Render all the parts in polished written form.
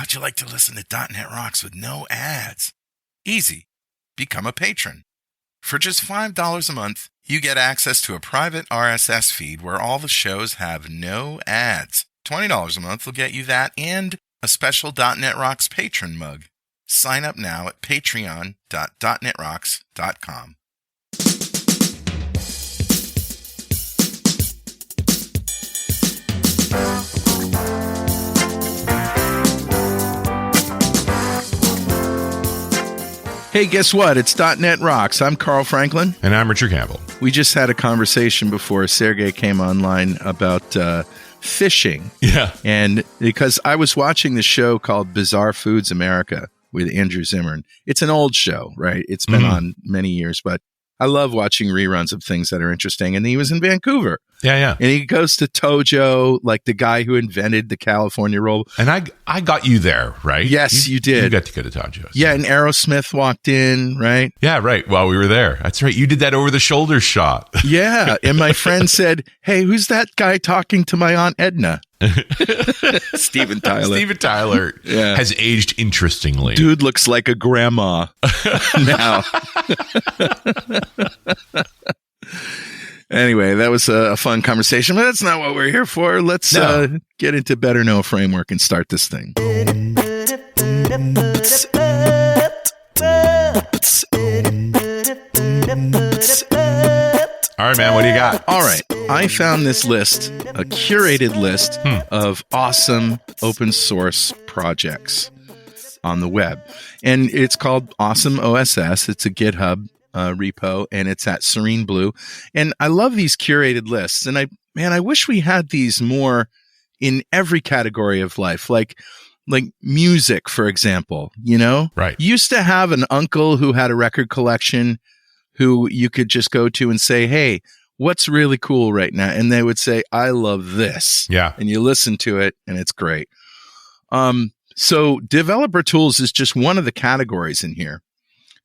How'd you like to listen to .NET Rocks with no ads? Easy. Become a patron. For just $5 a month, you get access to a private RSS feed where all the shows have no ads. $20 a month will get you that and a special .NET Rocks patron mug. Sign up now at patreon.netrocks.com. Hey, guess what? It's .NET Rocks. I'm Carl Franklin. And I'm Richard Campbell. We just had a conversation before Sergey came online about fishing. Yeah. And because I was watching the show called Bizarre Foods America with Andrew Zimmern. It's an old show, right? It's been on many years, but I love watching reruns of things that are interesting. And he was in Vancouver. Yeah. And he goes to Tojo, like the guy who invented the California roll. And I got you there, right? Yes, you did. You got to go to Tojo. So. Yeah, and Aerosmith walked in, right? Yeah, right. While we were there. That's right. You did that over the shoulder shot. Yeah. And my friend said, hey, who's that guy talking to my Aunt Edna? Steven Tyler. Steven Tyler has aged interestingly. Dude looks like a grandma now. Anyway, that was a fun conversation, but that's not what we're here for. Let's get into Better Know Framework and start this thing. All right, man, what do you got? All right. I found this list, a curated list of awesome open source projects on the web. And it's called Awesome OSS. It's a GitHub repo, and it's at Serene Blue. And I love these curated lists. And I wish we had these more in every category of life, like music, for example, you know? Right. You used to have an uncle who had a record collection who you could just go to and say, hey, what's really cool right now? And they would say, I love this. Yeah. And you listen to it and it's great. So developer tools is just one of the categories in here,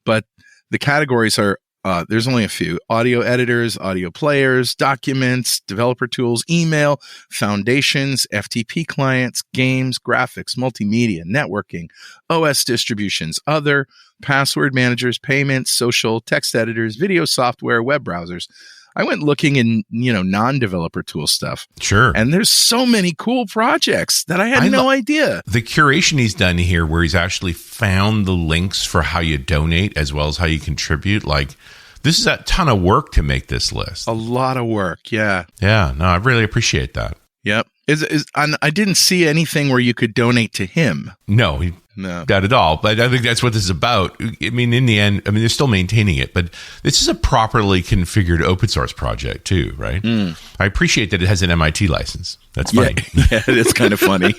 but the categories are, there's only a few: audio editors, audio players, documents, developer tools, email, foundations, FTP clients, games, graphics, multimedia, networking, OS distributions, other, password managers, payments, social, text editors, video software, web browsers. I went looking in, non-developer tool stuff. Sure. And there's so many cool projects that I had no idea. The curation he's done here, where he's actually found the links for how you donate as well as how you contribute. Like, this is a ton of work to make this list. A lot of work. Yeah. Yeah. No, I really appreciate that. Yep. I didn't see anything where you could donate to him. No. No. Not at all. But I think that's what this is about. I mean, in the end, they're still maintaining it, but this is a properly configured open source project too, right? I appreciate that it has an MIT license. That's funny. Yeah, it's kind of funny.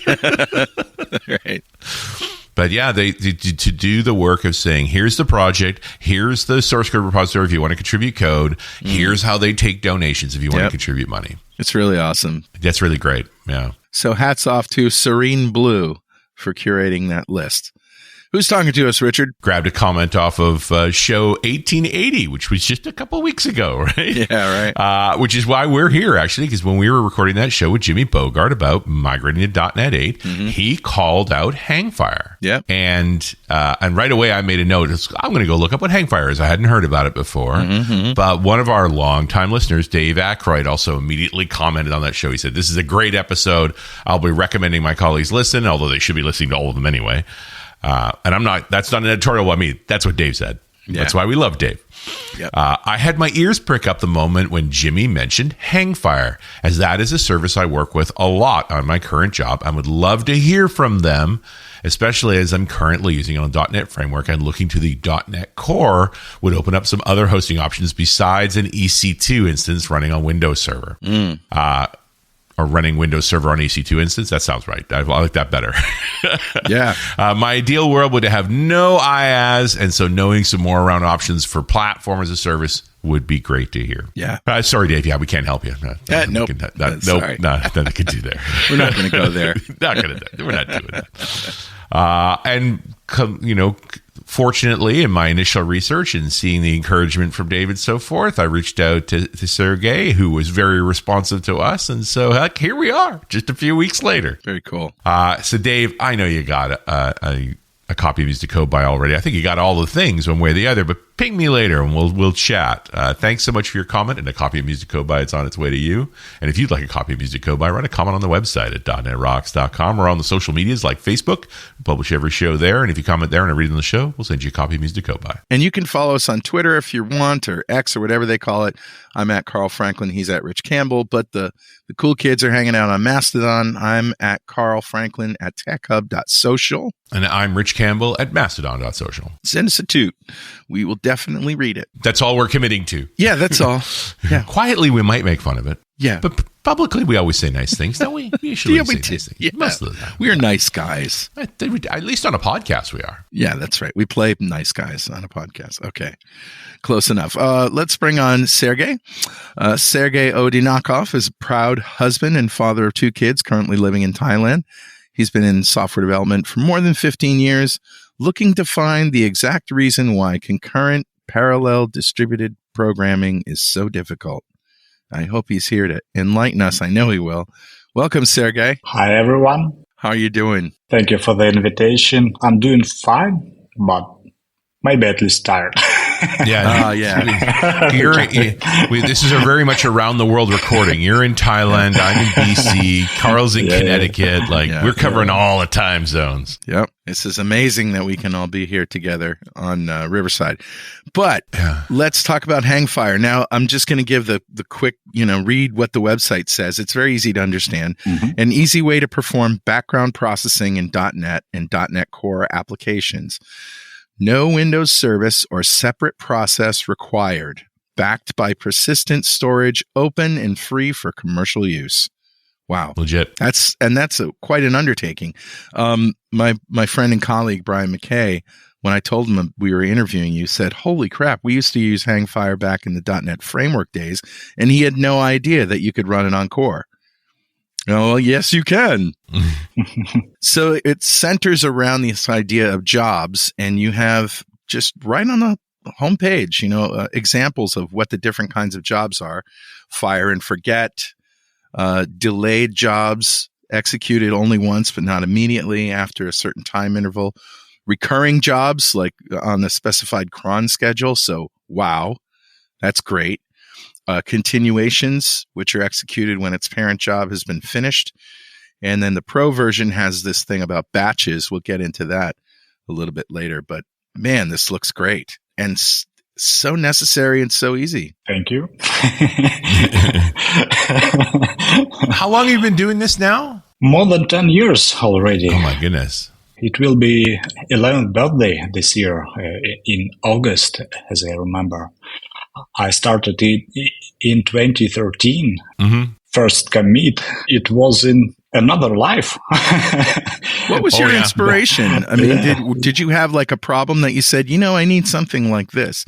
Right. But yeah, they to do the work of saying, here's the project, here's the source code repository if you want to contribute code, here's how they take donations if you want to contribute money. It's really awesome. That's really great. Yeah. So hats off to Serene Blue for curating that list. Who's talking to us, Richard? Grabbed a comment off of show 1880, which was just a couple weeks ago, right? Yeah, right. Which is why we're here, actually, because when we were recording that show with Jimmy Bogart about migrating to .NET 8, he called out Hangfire. Yep. And right away, I made a note. I'm going to go look up what Hangfire is. I hadn't heard about it before. But one of our longtime listeners, Dave Aykroyd, also immediately commented on that show. He said, this is a great episode. I'll be recommending my colleagues listen, although they should be listening to all of them anyway. And that's not an editorial on me. That's what Dave said. Yeah. That's why we love Dave. Yep. I had my ears prick up the moment when Jimmy mentioned Hangfire, as that is a service I work with a lot on my current job. I would love to hear from them, especially as I'm currently using it on .NET Framework, and looking to the .NET Core would open up some other hosting options besides an EC2 instance running on Windows Server. Or running Windows Server on EC2 instance. That sounds right. I like that better. Yeah. My ideal world would have no IaaS, and so knowing some more around options for platform as a service would be great to hear. Yeah. Sorry, Dave. Yeah, we can't help you. Nope. Nothing I can do there. We're not going to go there. We're not doing that. fortunately, in my initial research and seeing the encouragement from Dave and so forth, I reached out to Sergey, who was very responsive to us. And so heck, here we are just a few weeks later. Very cool. So Dave, I know you got a copy of Music to Code by already. I think you got all the things one way or the other, but ping me later and we'll chat. Thanks so much for your comment, and a copy of Music to Code by, it's on its way to you. And if you'd like a copy of Music to Code by, write a comment on the website at .netrocks.com or on the social medias like Facebook. We publish every show there, and if you comment there and I read it on the show, we'll send you a copy of Music to Code by. And you can follow us on Twitter if you want, or X, or whatever they call it. I'm at Carl Franklin. He's at Rich Campbell. But the cool kids are hanging out on Mastodon. I'm at Carl Franklin at techhub.social. And I'm Rich Campbell at mastodon.social. Send us a toot. We will definitely read it. That's all we're committing to. Yeah, that's all. Yeah. Quietly, we might make fun of it. Yeah. But publicly, we always say nice things, don't we? We usually say nice things. Yeah. Most of the time. We are nice guys. At least on a podcast, we are. Yeah, that's right. We play nice guys on a podcast. Okay. Close enough. Let's bring on Sergey. Sergey Odinokov is a proud husband and father of 2 kids, currently living in Thailand. He's been in software development for more than 15 years, looking to find the exact reason why concurrent, parallel, distributed programming is so difficult. I hope he's here to enlighten us. I know he will. Welcome, Sergey. Hi, everyone. How are you doing? Thank you for the invitation. I'm doing fine, but maybe at least tired. Yeah. This is very much around the world recording. You're in Thailand. I'm in BC. Carl's in Connecticut. We're covering all the time zones. Yep. This is amazing that we can all be here together on Riverside. But let's talk about Hangfire. Now, I'm just going to give the quick, read what the website says. It's very easy to understand. Mm-hmm. An easy way to perform background processing in .NET and .NET Core applications. No Windows service or separate process required. Backed by persistent storage, open and free for commercial use. Wow. Legit. That's quite an undertaking. My friend and colleague, Brian McKay, when I told him we were interviewing you, said, holy crap, we used to use Hangfire back in the .NET Framework days, and he had no idea that you could run it on Core. Oh, well, yes, you can. So it centers around this idea of jobs, and you have just right on the homepage, examples of what the different kinds of jobs are. Fire and forget, delayed jobs executed only once but not immediately after a certain time interval, recurring jobs like on a specified cron schedule. So, wow, that's great. Continuations, which are executed when its parent job has been finished. And then the pro version has this thing about batches. We'll get into that a little bit later. But man, this looks great and so necessary and so easy. Thank you. How long have you been doing this now? More than 10 years already. Oh, my goodness. It will be 11th birthday this year in August, as I remember. I started it in 2013. Mm-hmm. First commit. It was in another life. What was your inspiration? I mean, did you have like a problem that you said, I need something like this?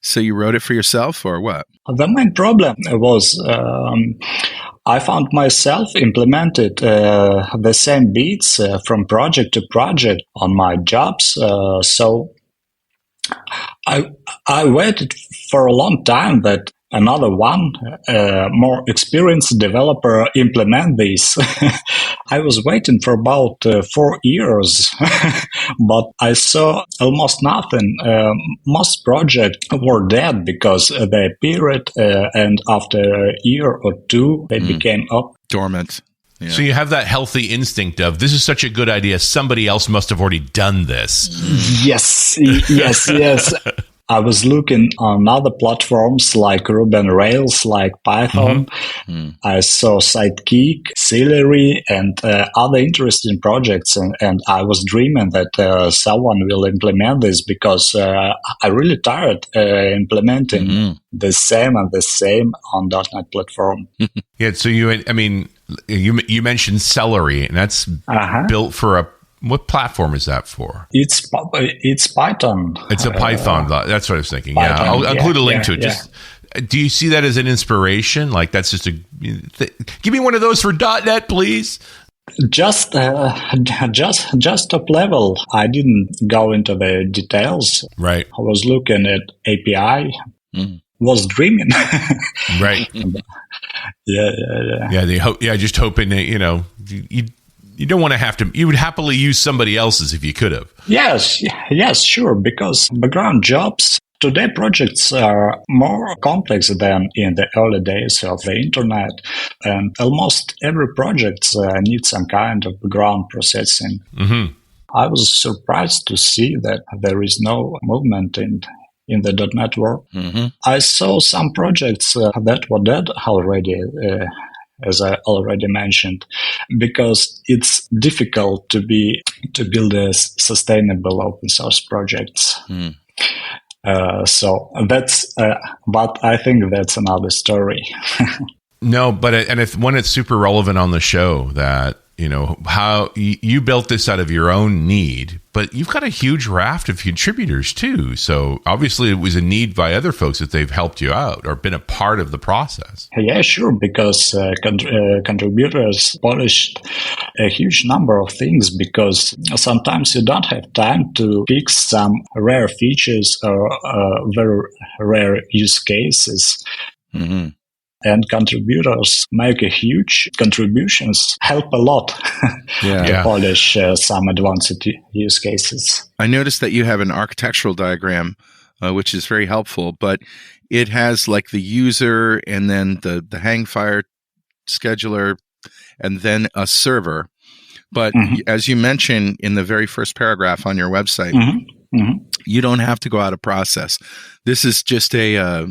So you wrote it for yourself or what? The main problem was I found myself implemented the same beats from project to project on my jobs. So I waited for a long time that another one, more experienced developer implement this. I was waiting for about 4 years, but I saw almost nothing. Most projects were dead because they appeared, and after a year or two, they became up. Dormant. Yeah. So you have that healthy instinct of, this is such a good idea, somebody else must have already done this. Yes. I was looking on other platforms like Ruby on Rails, like Python. Mm-hmm. I saw Sidekick, Celery, and other interesting projects. And I was dreaming that someone will implement this because I'm really tired implementing the same on .NET platform. Yeah, so you mentioned Celery, and that's built for what platform is that for? It's Python. It's a Python. That's what I was thinking. Python, I'll include a link to it. Just, do you see that as an inspiration? Like that's just give me one of those for .NET, please. Just top level. I didn't go into the details. Right. I was looking at API. Mm. Was dreaming. Right. Yeah. Yeah. Just hoping that, you don't want to have to, you would happily use somebody else's if you could have. Yes, sure. Because background jobs, today projects are more complex than in the early days of the internet. And almost every project needs some kind of background processing. Mm-hmm. I was surprised to see that there is no movement in the .NET world. Mm-hmm. I saw some projects that were dead already, as I already mentioned, because it's difficult to build a sustainable open source projects. Mm. So that's, but I think that's another story. No, but when it's super relevant on the show that, how you built this out of your own need, but you've got a huge raft of contributors too. So obviously it was a need by other folks that they've helped you out or been a part of the process. Yeah, sure, because contributors polished a huge number of things, because sometimes you don't have time to fix some rare features or very rare use cases. Mm-hmm. And contributors make a huge contributions, help a lot to polish some advanced use cases. I noticed that you have an architectural diagram, which is very helpful, but it has like the user and then the Hangfire scheduler and then a server. But as you mentioned in the very first paragraph on your website, you don't have to go out of process. This is just a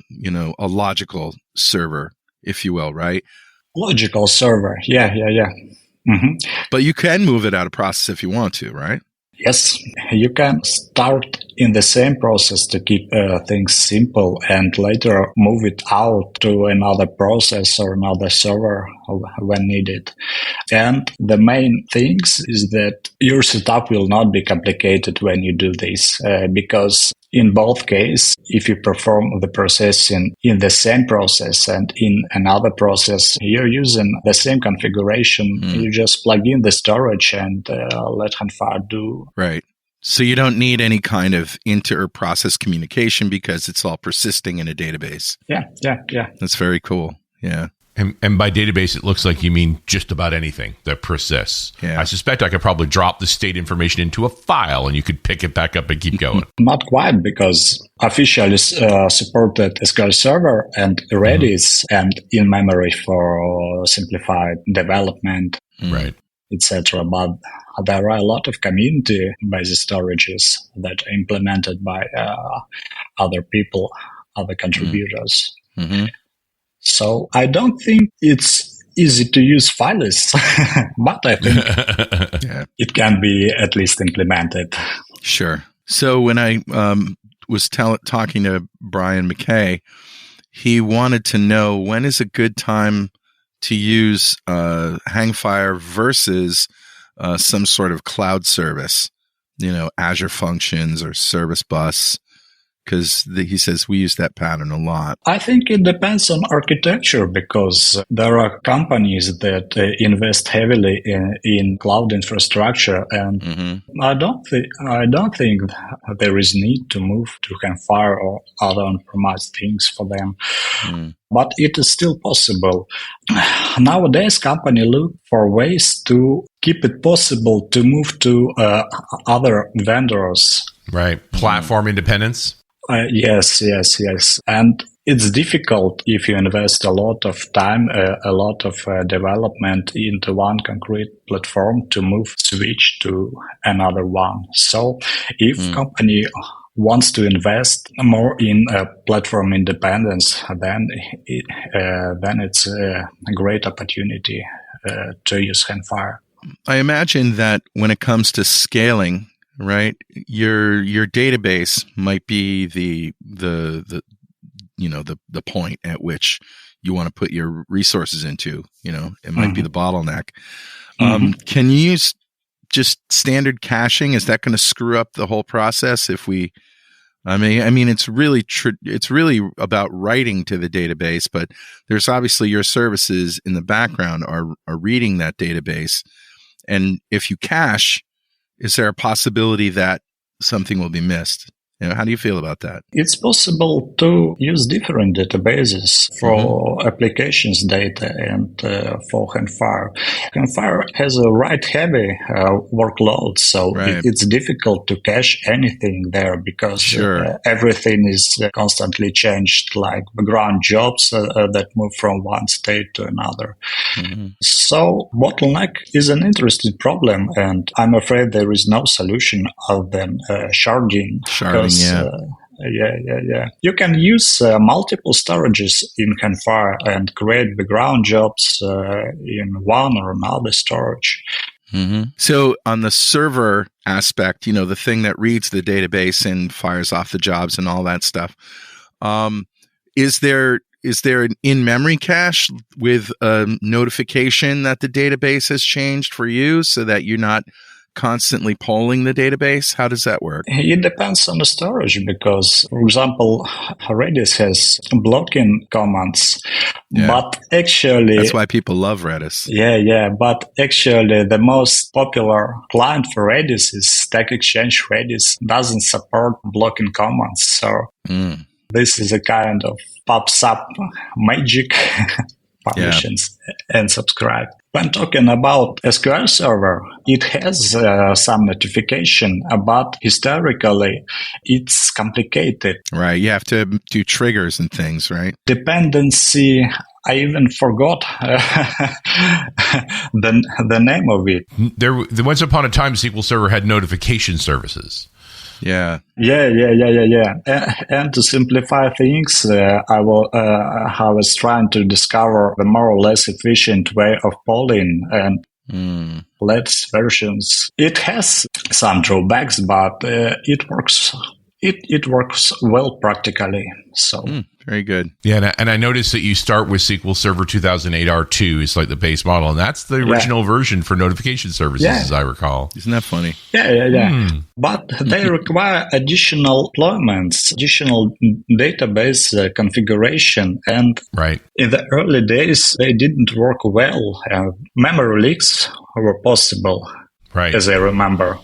logical server, if you will, right? Logical server. Yeah. Mm-hmm. But you can move it out of process if you want to, right? Yes, you can start in the same process to keep things simple and later move it out to another process or another server when needed. And the main things is that your setup will not be complicated when you do this, because in both cases, if you perform the processing in the same process and in another process, you're using the same configuration. You just plug in the storage and let Hangfire do. Right. So you don't need any kind of inter-process communication because it's all persisting in a database. Yeah. That's very cool. Yeah. And by database, it looks like you mean just about anything that persists. Yeah. I suspect I could probably drop the state information into a file and you could pick it back up and keep going. Not quite, because officially supported SQL Server and Redis and in-memory for simplified development, right, etc. But there are a lot of community-based storages that are implemented by other people, other contributors. Mm-hmm. So I don't think it's easy to use fileless, but I think it can be at least implemented. Sure. So when I was talking to Brian McKay, he wanted to know when is a good time to use Hangfire versus some sort of cloud service, Azure Functions or Service Bus. Because he says we use that pattern a lot. I think it depends on architecture, because there are companies that invest heavily in cloud infrastructure, and I don't think there is need to move to Hangfire or other on-premise things for them. But it is still possible. Nowadays, companies look for ways to keep it possible to move to other vendors. Right, platform independence. Yes. And it's difficult if you invest a lot of time, a lot of development into one concrete platform to switch to another one. So if company wants to invest more in platform independence, then it's a great opportunity to use Hangfire. I imagine that when it comes to scaling, right, your database might be the point at which you want to put your resources into. It might be the bottleneck. Can you use just standard caching? Is that going to screw up the whole process? I mean, it's really about writing to the database, but there's obviously your services in the background are reading that database. And if you cache, is there a possibility that something will be missed? How do you feel about that? It's possible to use different databases for applications data and for Hangfire. Hangfire has a write-heavy workload, so it's difficult to cache anything there because everything is constantly changed, like background jobs that move from one state to another. So bottleneck is an interesting problem, and I'm afraid there is no solution other than sharding. You can use multiple storages in Hangfire and create background jobs in one or another storage. So on the server aspect, the thing that reads the database and fires off the jobs and all that stuff, is there an in-memory cache with a notification that the database has changed for you so that you're not constantly polling the database? How does that work? It depends on the storage because, for example, Redis has blocking commands, but actually... That's why people love Redis. But actually the most popular client for Redis is Stack Exchange. Redis doesn't support blocking commands, so this is a kind of pops up magic. Publish and subscribe. When talking about SQL Server, it has some notification, but historically it's complicated. Right, you have to do triggers and things, right? Dependency, I even forgot the name of it. Once upon a time, SQL Server had notification services. Yeah. And to simplify things, I was trying to discover the more or less efficient way of polling and latest versions. It has some drawbacks, but it works. It works well practically. So very good. Yeah, and I noticed that you start with SQL Server 2008 R2. It's like the base model, and that's the original version for notification services, as I recall. Isn't that funny? Yeah. But they require additional deployments, additional database configuration, and in the early days, they didn't work well. Memory leaks were possible, as I remember.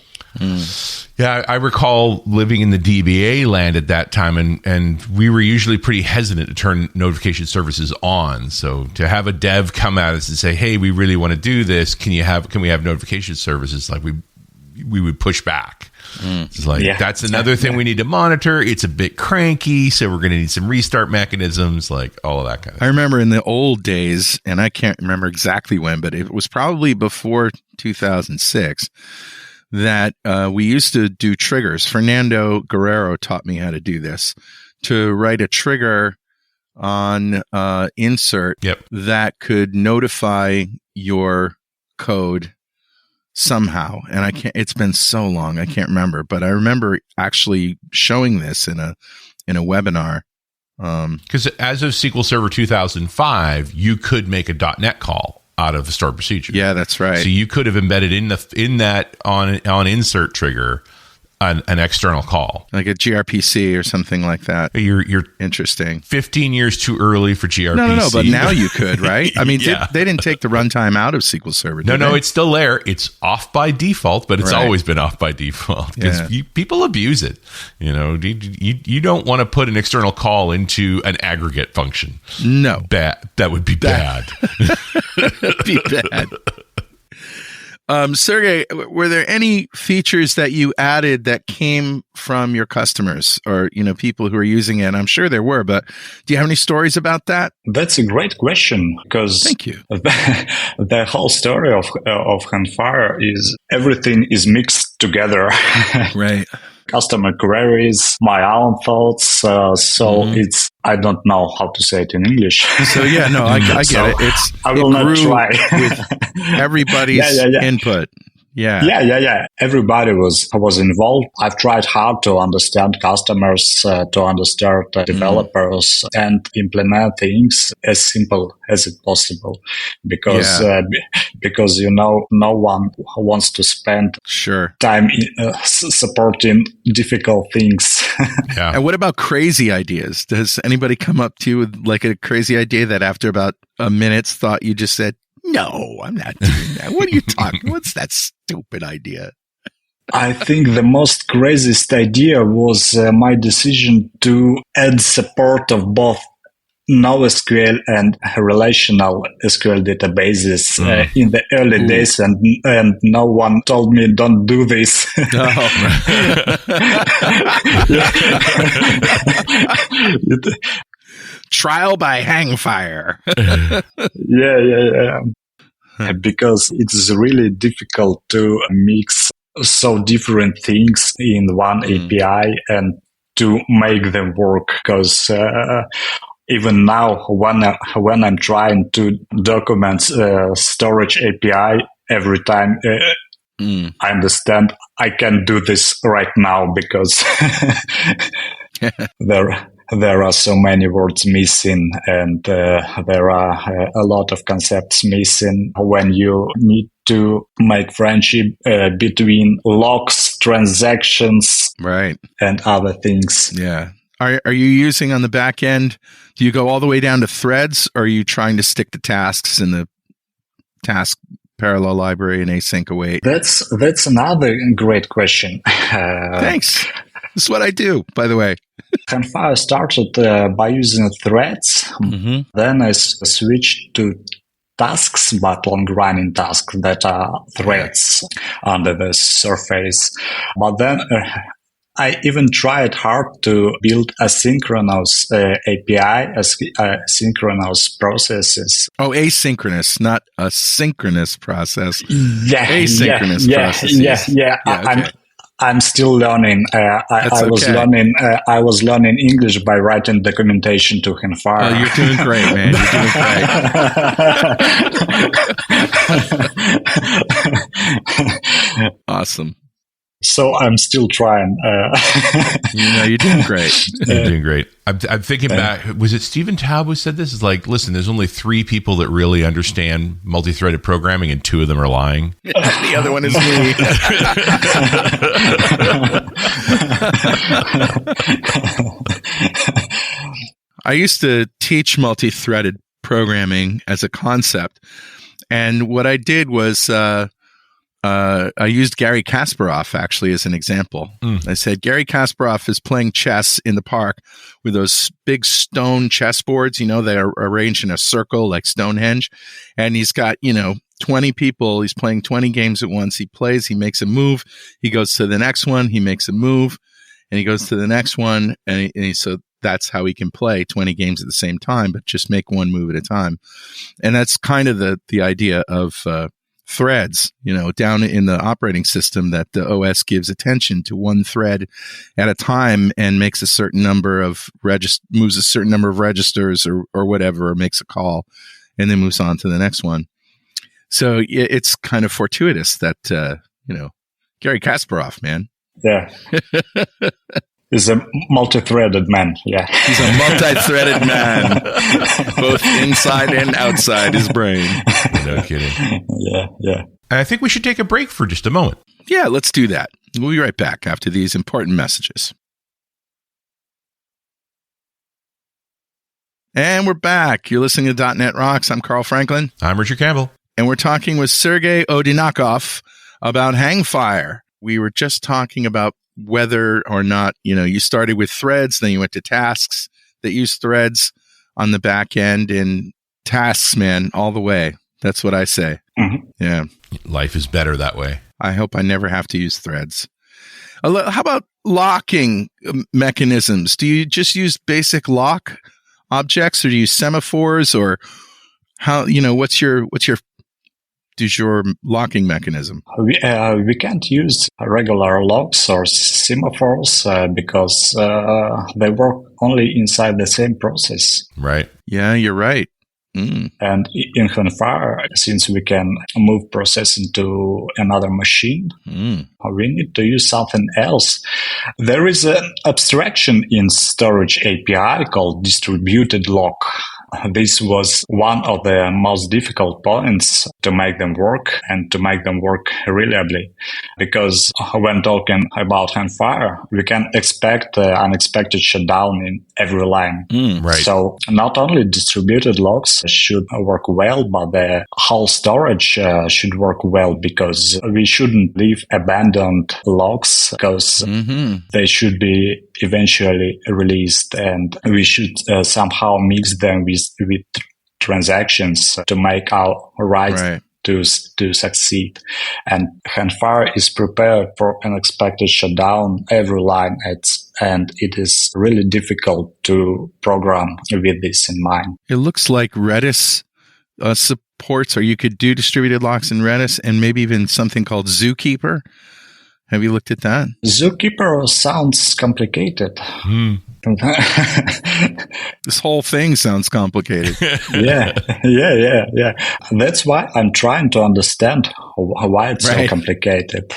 Yeah, I recall living in the DBA land at that time, and we were usually pretty hesitant to turn notification services on. So to have a dev come at us and say, "Hey, we really want to do this. Can we have notification services?" Like we would push back. It's like that's another thing we need to monitor. It's a bit cranky, so we're going to need some restart mechanisms, like all of that kind of I remember in the old days, and I can't remember exactly when, but it was probably before 2006. That we used to do triggers. Fernando Guerrero taught me how to do this, to write a trigger on insert that could notify your code somehow. And I can't. It's been so long, I can't remember. But I remember actually showing this in a webinar. Because as of SQL Server 2005, you could make a .NET call out of the stored procedure. Yeah, that's right. So you could have embedded in that on insert trigger an external call, like a gRPC or something like that. You're interesting. 15 years too early for gRPC. No, but now you could, right? I mean, they didn't take the runtime out of SQL Server. No, it's still there. It's off by default, but it's always been off by default because people abuse it. You don't want to put an external call into an aggregate function. No, that would be bad. That'd be bad. Sergey, were there any features that you added that came from your customers or, people who are using it? I'm sure there were, but do you have any stories about that? That's a great question because thank you. The whole story of Hangfire is everything is mixed together. Right. Customer queries, my own thoughts. It's, I don't know how to say it in English. So I get it. I will not try. With everybody's input. Yeah. Everybody was involved. I've tried hard to understand customers, to understand developers, and implement things as simple as it possible. Because no one wants to spend time supporting difficult things. And what about crazy ideas? Does anybody come up to you with like a crazy idea that after about a minute's thought you just said, No, I'm not doing that. What are you talking? What's that stupid idea? I think the most craziest idea was my decision to add support of both NoSQL and relational SQL databases in the early days, and no one told me don't do this. Trial by Hangfire. Yeah. Because it is really difficult to mix so different things in one API and to make them work. Because even now, when I'm trying to document storage API, every time I understand I can do this right now because there are so many words missing, and there are a lot of concepts missing when you need to make friendship between logs, transactions, right, and other things. Yeah. Are you using on the back end? Do you go all the way down to threads, or are you trying to stick to tasks in the task parallel library and async await? That's another great question. Thanks. This is what I do, by the way. Hangfire started by using threads. Then I switched to tasks, but long-running tasks that are threads under the surface. But then I even tried hard to build asynchronous API, asynchronous processes. Oh, asynchronous, not a synchronous process. Yeah, asynchronous processes. Yeah. Okay. I'm still learning. I was learning English by writing documentation to Hangfire. Oh, you're doing great, man. You're doing great. Awesome. So I'm still trying. You're doing great. You're doing great. I'm thinking back. Was it Stephen Taub who said this? Is like, listen, there's only 3 people that really understand multi-threaded programming, and 2 of them are lying. The other one is me. I used to teach multi-threaded programming as a concept, and what I did was I used Gary Kasparov actually as an example. I said, Gary Kasparov is playing chess in the park with those big stone chessboards, they are arranged in a circle like Stonehenge. And he's got, 20 people. He's playing 20 games at once. He plays, he makes a move. He goes to the next one. He makes a move and he goes to the next one. So that's how he can play 20 games at the same time, but just make one move at a time. And that's kind of the idea of, threads, down in the operating system, that the OS gives attention to one thread at a time and makes a certain number of moves a certain number of registers or whatever, or makes a call and then moves on to the next one. So it's kind of fortuitous that, Gary Kasparov, man. Yeah. He's a multi-threaded man. Yeah. He's a multi-threaded man, both inside and outside his brain. No kidding. Yeah. And I think we should take a break for just a moment. Yeah, let's do that. We'll be right back after these important messages. And we're back. You're listening to .NET Rocks. I'm Carl Franklin. I'm Richard Campbell. And we're talking with Sergey Odinokov about Hangfire. We were just talking about whether or not, you started with threads, then you went to tasks that use threads on the back end, and tasks, man, all the way. That's what I say. Mm-hmm. Yeah. Life is better that way. I hope I never have to use threads. How about locking mechanisms? Do you just use basic lock objects, or do you use semaphores, or how, what's your du jour locking mechanism? We can't use regular locks or semaphores because they work only inside the same process. Right. Yeah, you're right. And in Hangfire, since we can move processing to another machine, we need to use something else. There is an abstraction in storage API called distributed lock. This was one of the most difficult points to make them work and to make them work reliably. Because when talking about Hangfire, we can expect unexpected shutdown in every line. Right. So not only distributed logs should work well, but the whole storage should work well, because we shouldn't leave abandoned logs, because they should be eventually released, and we should somehow mix them with transactions to make our right. To succeed. And Hangfire is prepared for unexpected shutdown every line, and it is really difficult to program with this in mind. It looks like Redis supports, or you could do distributed locks in Redis, and maybe even something called Zookeeper. Have you looked at that? Zookeeper sounds complicated. This whole thing sounds complicated. Yeah. That's why I'm trying to understand why it's so complicated.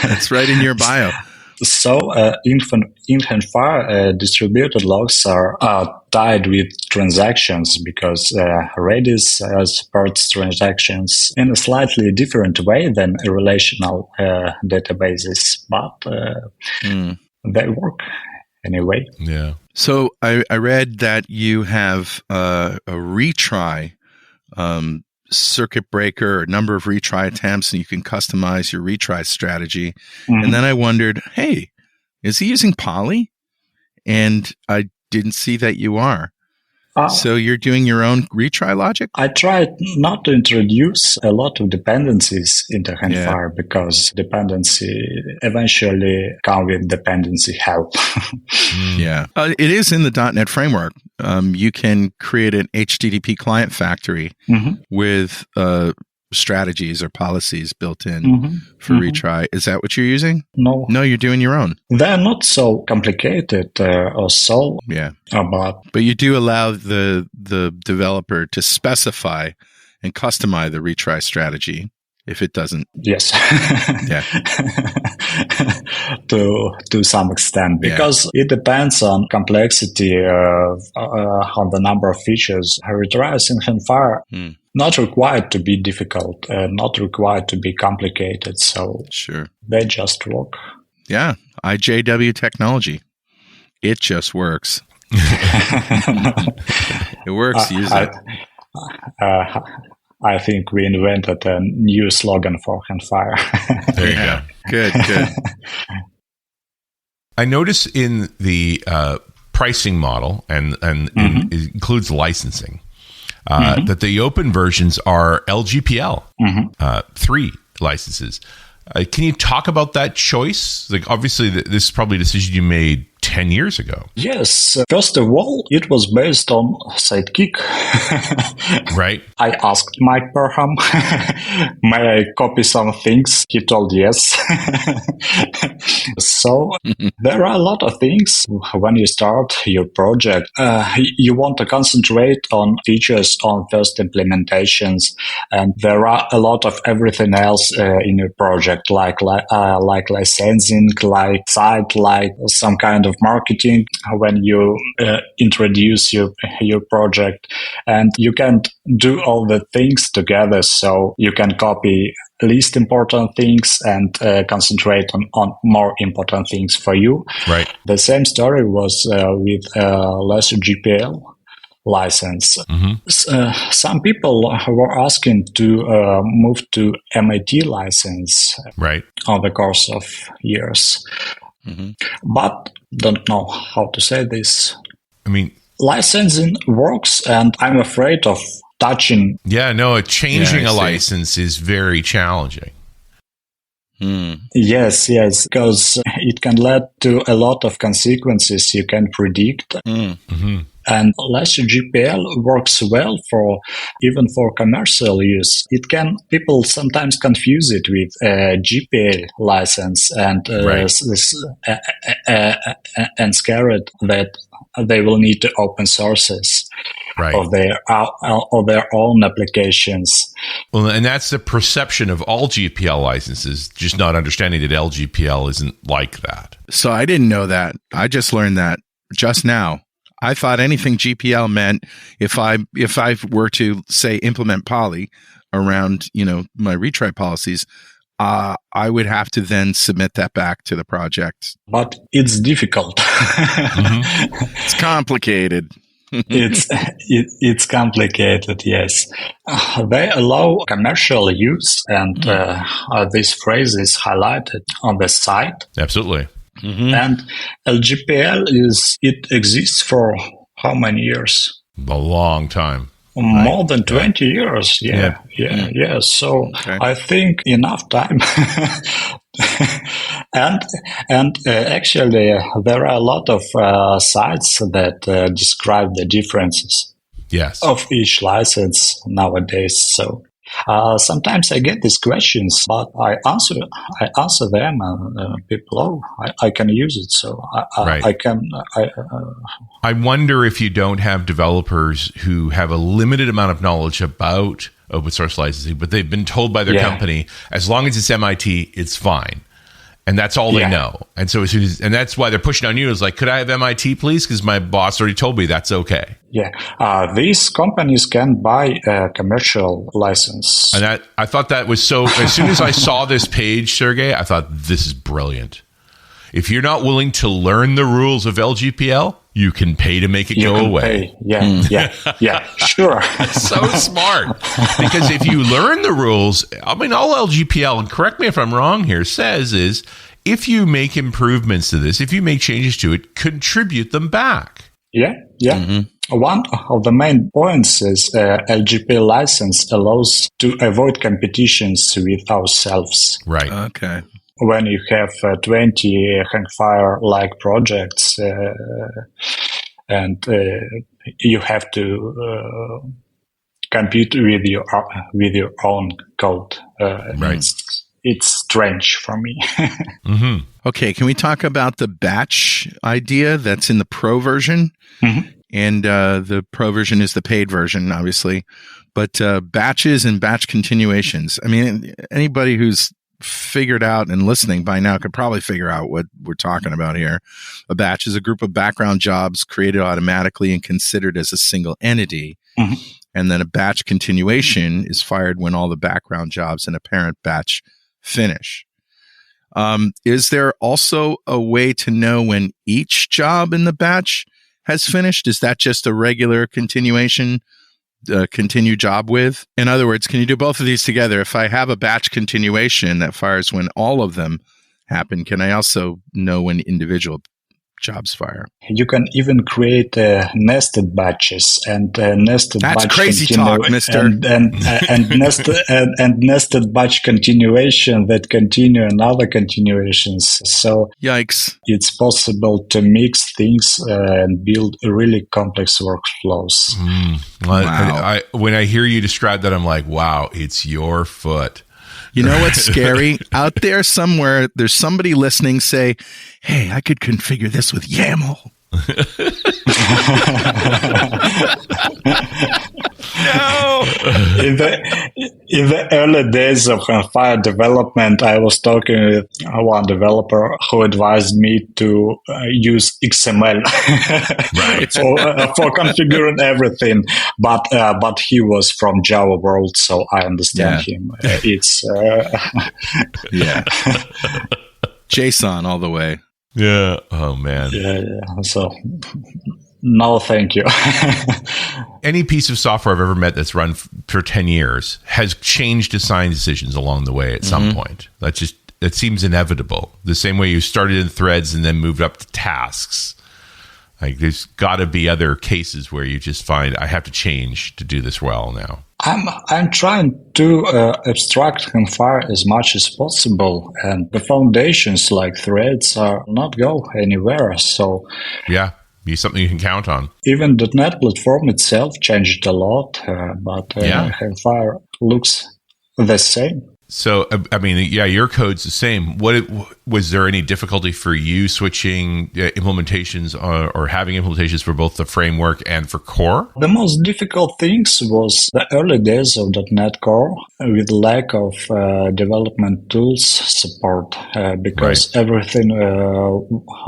That's right in your bio. So in Hangfire, distributed logs are tied with transactions, because Redis supports transactions in a slightly different way than relational databases, but they work anyway. Yeah. So I read that you have a retry circuit breaker, or number of retry attempts, and you can customize your retry strategy. And then I wondered, hey, is he using Poly? And I didn't see that you are. So you're doing your own retry logic? I tried not to introduce a lot of dependencies into Hangfire, because dependency eventually come with dependency help. It is in the .NET framework. You can create an HTTP client factory with strategies or policies built in for retry. Is that what you're using? No, you're doing your own. They're not so complicated or so. But you do allow the developer to specify and customize the retry strategy if it doesn't. Yes. To some extent, because it depends on complexity on the number of features. Retries in Hangfire not required to be difficult, not required to be complicated. So they just work. Yeah, IJW technology. It just works. It works. Use it. I think we invented a new slogan for Hangfire. There you go. Good. I notice in the pricing model, and it includes licensing, that the open versions are LGPL 3 licenses. Can you talk about that choice? Like, obviously, this is probably a decision you made 10 years ago. Yes. First of all, it was based on Sidekick. Right. I asked Mike Perham, may I copy some things? He told yes. So there are a lot of things when you start your project. You want to concentrate on features on first implementations, and there are a lot of everything else in your project, like licensing, like site, like some kind of marketing when you introduce your project, and you can't do all the things together, so you can copy least important things and concentrate on more important things for you. Right. The same story was with lesser GPL license. Some people were asking to move to MIT license on the course of years. But don't know how to say this. I mean, licensing works, and I'm afraid of touching. Changing a license is very challenging. Yes, because it can lead to a lot of consequences you can predict. And lesser GPL works well even for commercial use. People sometimes confuse it with GPL license and and scared that they will need to open sources of their own applications. Well, and that's the perception of all GPL licenses, just not understanding that LGPL isn't like that. So I didn't know that. I just learned that just now. I thought anything GPL meant if I were to say implement poly around, my retry policies, I would have to then submit that back to the project. But it's difficult. It's complicated. It's complicated, yes. They allow commercial use, and this phrase is highlighted on the site. Absolutely. And LGPL exists for how many years? A long time. More than 20 years. Yeah. So I think enough time. And actually, there are a lot of sites that describe the differences of each license nowadays. So sometimes I get these questions, but I answer them, and people, I can use it, so I can. I wonder if you don't have developers who have a limited amount of knowledge about open source licensing, but they've been told by their company, as long as it's MIT, it's fine. And that's all they know. And so and that's why they're pushing on you is like, could I have MIT, please? Because my boss already told me that's okay. Yeah. These companies can buy a commercial license. And I thought that was so, as soon as I saw this page, Sergey, I thought this is brilliant. If you're not willing to learn the rules of LGPL, you can pay to make it go away. Yeah, sure. So smart. Because if you learn the rules, all LGPL, and correct me if I'm wrong here, says is, if you make improvements to this, if you make changes to it, contribute them back. Yeah. One of the main points is LGPL license allows to avoid competitions with ourselves. Right. Okay. When you have 20 Hangfire-like projects and you have to compete with your own code, right? It's strange for me. Okay, can we talk about the batch idea that's in the pro version? And the pro version is the paid version, obviously. But batches and batch continuations. I mean, anybody who's figured out and listening by now could probably figure out what we're talking about here. A batch is a group of background jobs created automatically and considered as a single entity. And then a batch continuation is fired when all the background jobs in a parent batch finish. Is there also a way to know when each job in the batch has finished? Is that just a regular continuation? Continue job with? In other words, can you do both of these together? If I have a batch continuation that fires when all of them happen, can I also know when individual jobs fire? You can even create nested batches and nested That's batch crazy talk, mister. And nested batch continuation that continue another continuations. So yikes! It's possible to mix things and build really complex workflows. Wow. When I hear you describe that, I'm like, wow, it's your foot. You know what's scary? Out there somewhere, there's somebody listening say, hey, I could configure this with YAML. No. In the early days of Hangfire development, I was talking with one developer who advised me to use XML for configuring everything. But he was from Java world, so I understand him. It's JSON all the way. Yeah. Oh man. Yeah. So. No, thank you. Any piece of software I've ever met that's run for 10 years has changed design decisions along the way at some point. It seems inevitable. The same way you started in threads and then moved up to tasks. Like there's got to be other cases where you just find I have to change to do this well now. I'm trying to abstract Hangfire as much as possible, and the foundations like threads are not go anywhere. So yeah. Be something you can count on. Even the .NET platform itself changed a lot, but Hangfire looks the same. So, I mean, yeah, your code's the same. Was there any difficulty for you switching implementations or having implementations for both the framework and for core? The most difficult things was the early days of .NET Core with lack of development tools support because everything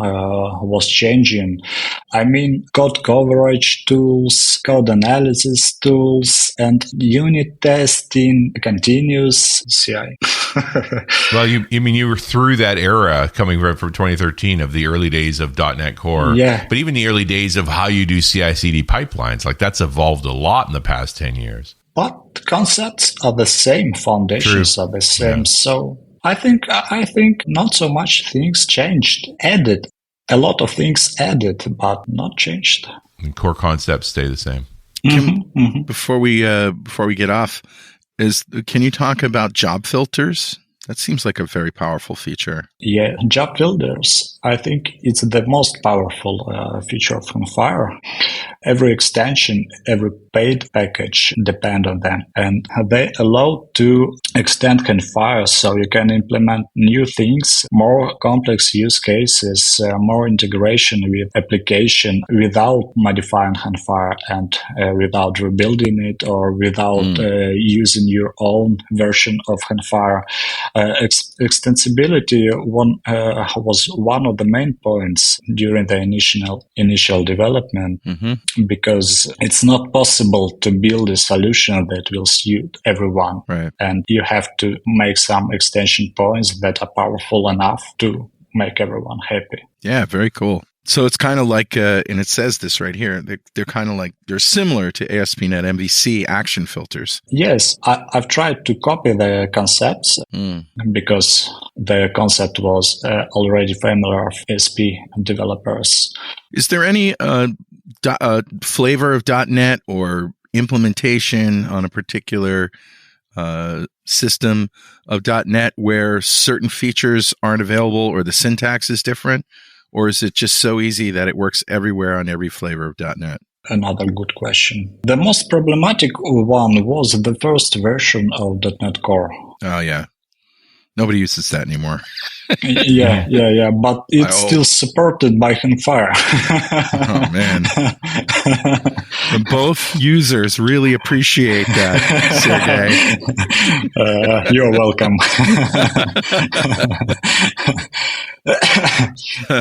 was changing. I mean, code coverage tools, code analysis tools, and unit testing, continuous CI. Well, you were through that era coming from 2013 of the early days of .NET Core. Yeah. But even the early days of how you do CI/CD pipelines, like that's evolved a lot in the past 10 years. But concepts are the same, foundations are the same. Yeah. So I think not so much things changed, added. A lot of things added, but not changed. And core concepts stay the same. Before we get off, can you talk about job filters? That seems like a very powerful feature. Yeah, job filters. I think it's the most powerful feature of Hangfire. Every extension, every paid package depend on them, and they allow to extend Hangfire so you can implement new things, more complex use cases, more integration with application without modifying Hangfire and without rebuilding it or without using your own version of Hangfire. Extensibility was one of the main points during the initial development because it's not possible to build a solution that will suit everyone. Right. And you have to make some extension points that are powerful enough to make everyone happy. Yeah, very cool. So it's kind of like, and it says this right here, they're kind of like, they're similar to ASP.NET MVC action filters. Yes, I've tried to copy the concepts because the concept was already familiar of ASP developers. Is there any flavor of .NET or implementation on a particular system of .NET where certain features aren't available or the syntax is different? Or is it just so easy that it works everywhere on every flavor of .NET? Another good question. The most problematic one was the first version of .NET Core. Oh, yeah. Nobody uses that anymore. Yeah. But it's still supported by Hangfire. Oh, man. Both users really appreciate that, Sergey. You're welcome.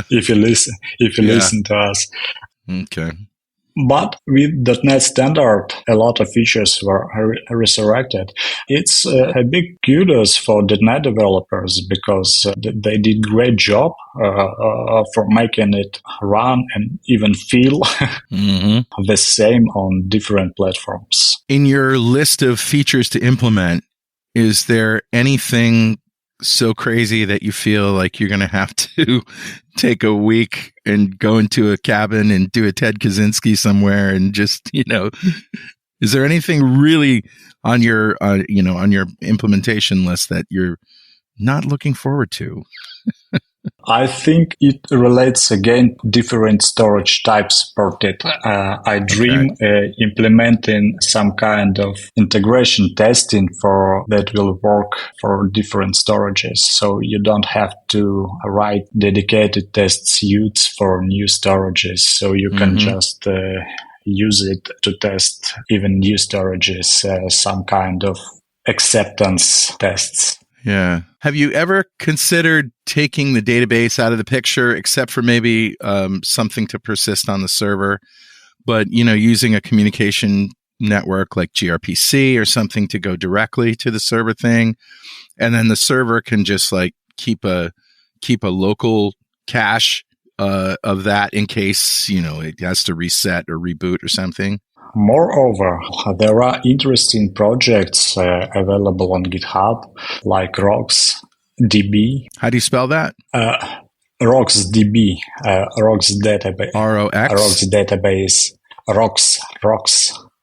if you listen to us. Okay. But with .NET Standard, a lot of features were resurrected. It's a big kudos for .NET developers because they did great job for making it run and even feel the same on different platforms. In your list of features to implement, is there anything so crazy that you feel like you're going to have to take a week and go into a cabin and do a Ted Kaczynski somewhere and just, is there anything really on your, on your implementation list that you're not looking forward to? I think it relates again different storage types supported. I dream implementing some kind of integration testing for that will work for different storages. So you don't have to write dedicated test suites for new storages. So you can just use it to test even new storages, some kind of acceptance tests. Yeah. Have you ever considered taking the database out of the picture, except for maybe something to persist on the server, but, using a communication network like gRPC or something to go directly to the server thing, and then the server can just like keep a local cache of that in case, it has to reset or reboot or something? Moreover, there are interesting projects available on GitHub, like RocksDB. How do you spell that? RocksDB, Rocks database. ROX? Rocks database. Rocks.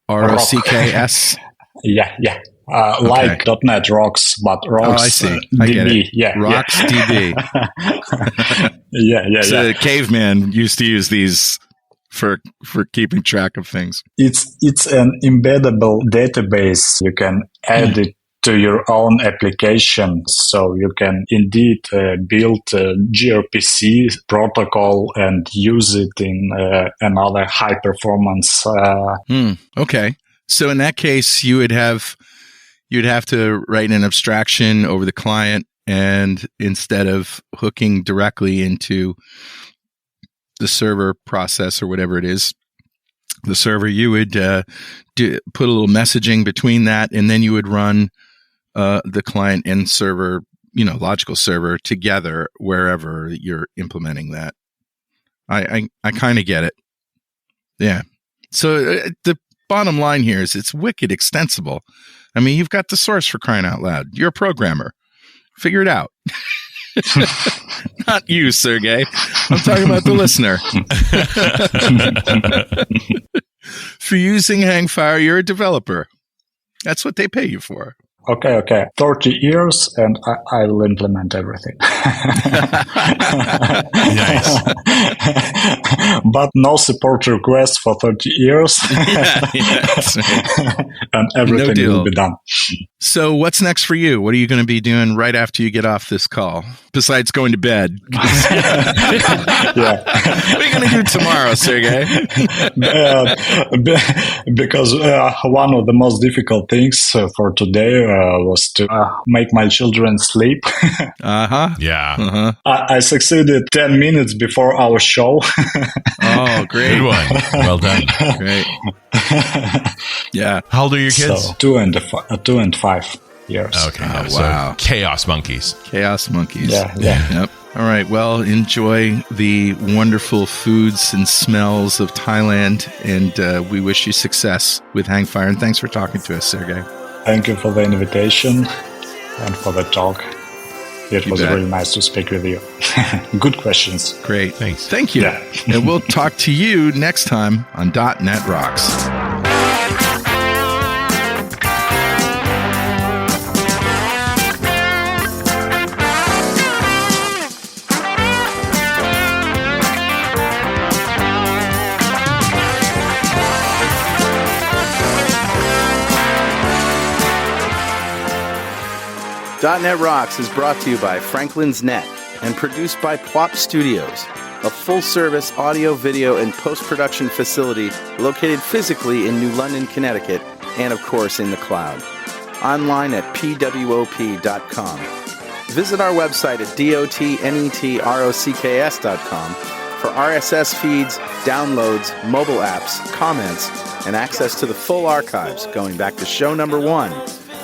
ROCKS? Yeah. Like .NET Rocks, but Rocks. Oh, I see. I get it. Yeah. RocksDB. Yeah. So Caveman used to use these for keeping track of things. It's an embeddable database. You can add it to your own application. So you can indeed build a gRPC protocol and use it in another high performance. Okay. So in that case, you'd have to write an abstraction over the client, and instead of hooking directly into the server process or whatever it is, the server, you would put a little messaging between that, and then you would run the client and server, logical server together wherever you're implementing that. I kind of get it. Yeah. So the bottom line here is it's wicked extensible. I mean, you've got the source, for crying out loud. You're a programmer. Figure it out. Not you, Sergey. I'm talking about the listener. For using Hangfire, you're a developer. That's what they pay you for. Okay. 30 years and I will implement everything. Nice. But no support requests for 30 years. That's right. And everything will be done. So what's next for you? What are you going to be doing right after you get off this call? Besides going to bed. Yeah. What are you going to do tomorrow, Sergey? Because one of the most difficult things for today was to make my children sleep. Yeah. I succeeded 10 minutes before our show. Oh, great. Good one. Well done. Great. Yeah. How old are your kids? So 2 and 5 years. Okay. Oh, Yeah, so wow. chaos monkeys. Chaos monkeys. Yeah. Yep. All right. Well, enjoy the wonderful foods and smells of Thailand, and we wish you success with Hangfire. And thanks for talking to us, Sergey. Thank you for the invitation and for the talk. It was bet. really nice to speak with you. Good questions. Great. Thanks. Thank you. Yeah. And we'll talk to you next time on .NET Rocks. .NET Rocks is brought to you by Franklin's Net and produced by Plop Studios, a full-service audio, video, and post-production facility located physically in New London, Connecticut, and of course in the cloud. Online at pwop.com. Visit our website at dotnetrocks.com for RSS feeds, downloads, mobile apps, comments, and access to the full archives going back to show number 1,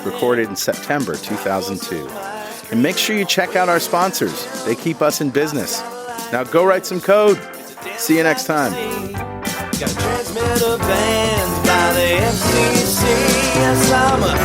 recorded in September 2002. And make sure you check out our sponsors. They keep us in business. Now go write some code. See you next time. Got transmitter banned by the FCC. Yes, I'm a